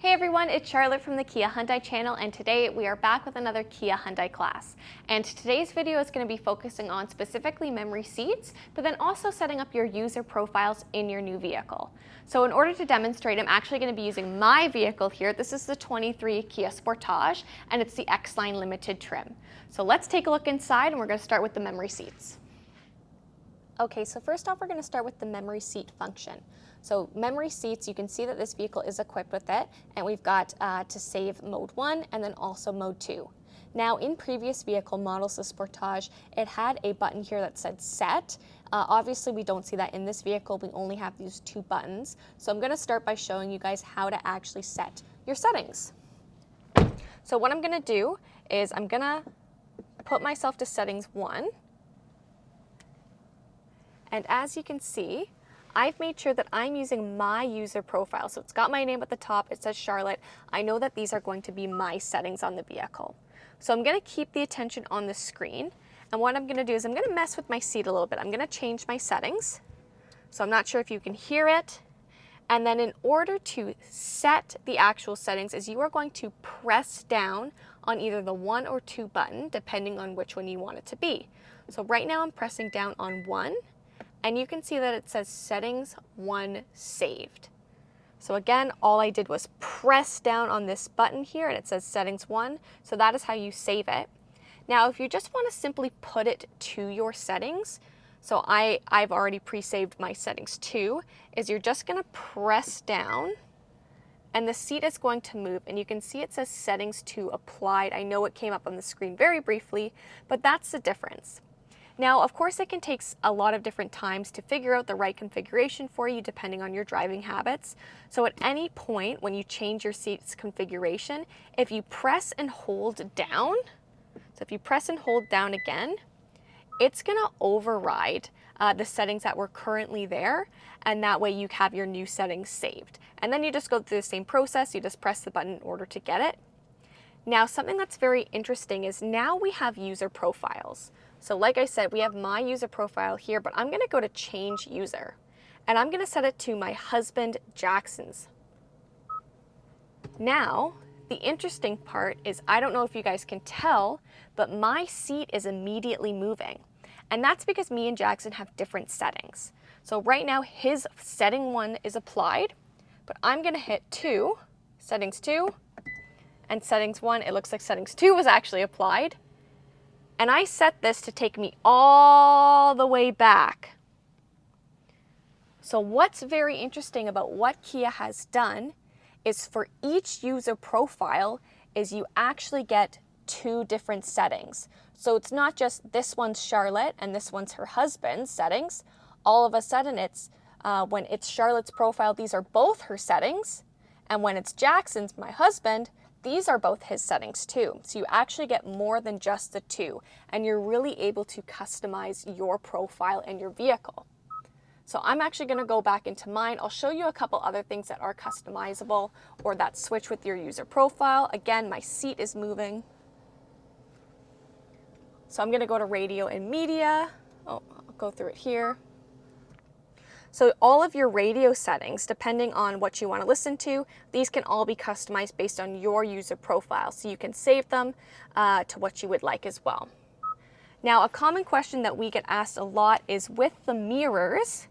Hey everyone, it's Charlotte from the Kia Hyundai channel, and today we are back with another Kia Hyundai class. And today's video is going to be focusing on specifically memory seats, but then also setting up your user profiles in your new vehicle. So in order to demonstrate, I'm actually going to be using my vehicle here. This is the 23 Kia Sportage, and it's the X-Line Limited trim. So let's take a look inside, and we're going to start with the memory seats. Okay, so first off, we're going to start with the memory seat function. So memory seats, you can see that this vehicle is equipped with it, and we've got to save mode 1 and then also mode 2. Now in previous vehicle models, the Sportage, it had a button here that said set. Obviously we don't see that in this vehicle, we only have these two buttons. So I'm going to start by showing you guys how to actually set your settings. So what I'm going to do is I'm going to put myself to settings 1. And as you can see, I've made sure that I'm using my user profile. So it's got my name at the top, it says Charlotte. I know that these are going to be my settings on the vehicle. So I'm gonna keep the attention on the screen. And what I'm gonna do is I'm gonna mess with my seat a little bit. I'm gonna change my settings. So I'm not sure if you can hear it. And then in order to set the actual settings is you are going to press down on either the 1 or 2 button, depending on which one you want it to be. So right now I'm pressing down on 1. And you can see that it says settings 1 saved. So again, all I did was press down on this button here and it says settings 1. So that is how you save it. Now, if you just want to simply put it to your settings, so I've already pre-saved my settings 2, is you're just going to press down and the seat is going to move, and you can see it says settings 2 applied. I know it came up on the screen very briefly, but that's the difference. Now, of course, it can take a lot of different times to figure out the right configuration for you depending on your driving habits. So at any point when you change your seat's configuration, if you press and hold down, so if you press and hold down again, it's gonna override the settings that were currently there, and that way you have your new settings saved. And then you just go through the same process, you just press the button in order to get it. Now, something that's very interesting is now we have user profiles. So like I said, we have my user profile here, but I'm going to go to change user. And I'm going to set it to my husband, Jackson's. Now, the interesting part is, I don't know if you guys can tell, but my seat is immediately moving. And that's because me and Jackson have different settings. So right now, his setting 1 is applied, but I'm going to hit 2, settings 2, and settings 1, it looks like settings 2 was actually applied. And I set this to take me all the way back. So what's very interesting about what Kia has done is for each user profile is you actually get 2 different settings. So it's not just this one's Charlotte and this one's her husband's settings. All of a sudden it's, when it's Charlotte's profile, these are both her settings. And when it's Jackson's, my husband, these are both his settings too. So you actually get more than just the 2, and you're really able to customize your profile and your vehicle. So I'm actually going to go back into mine. I'll show you a couple other things that are customizable or that switch with your user profile. Again, my seat is moving. So I'm going to go to radio and media. Oh, I'll go through it here. So all of your radio settings, depending on what you want to listen to, these can all be customized based on your user profile. So you can save them to what you would like as well. Now, a common question that we get asked a lot is with the mirrors,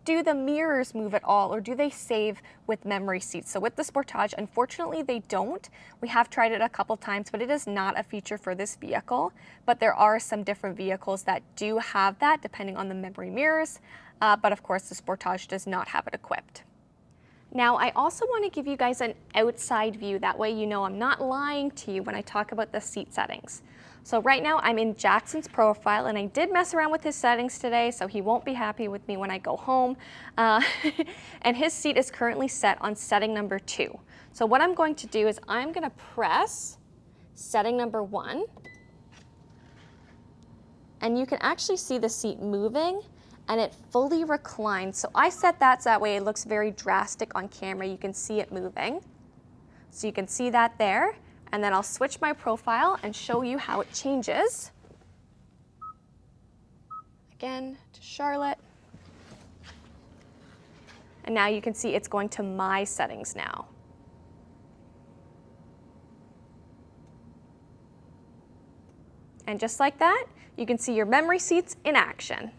do the mirrors move at all, or do they save with memory seats? So with the Sportage, unfortunately they don't. We have tried it a couple times, but it is not a feature for this vehicle. But there are some different vehicles that do have that depending on the memory mirrors. But of course the Sportage does not have it equipped. Now, I also want to give you guys an outside view. That way you know I'm not lying to you when I talk about the seat settings. So right now I'm in Jackson's profile, and I did mess around with his settings today, so he won't be happy with me when I go home. And his seat is currently set on setting number 2. So what I'm going to do is I'm going to press setting number 1, and you can actually see the seat moving, and it fully reclines. So I set that so that way it looks very drastic on camera. You can see it moving. So you can see that there. And then I'll switch my profile and show you how it changes. Again, to Charlotte. And now you can see it's going to my settings now. And just like that, you can see your memory seats in action.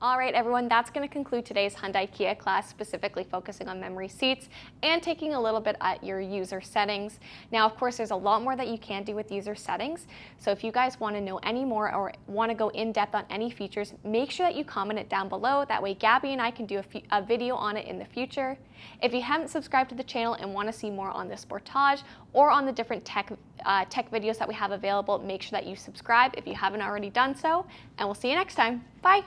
All right, everyone, that's going to conclude today's Hyundai Kia class, specifically focusing on memory seats and taking a little bit at your user settings. Now, of course, there's a lot more that you can do with user settings. So if you guys want to know any more or want to go in depth on any features, make sure that you comment it down below. That way, Gabby and I can do a video on it in the future. If you haven't subscribed to the channel and want to see more on the Sportage or on the different tech videos that we have available, make sure that you subscribe if you haven't already done so. And we'll see you next time. Bye.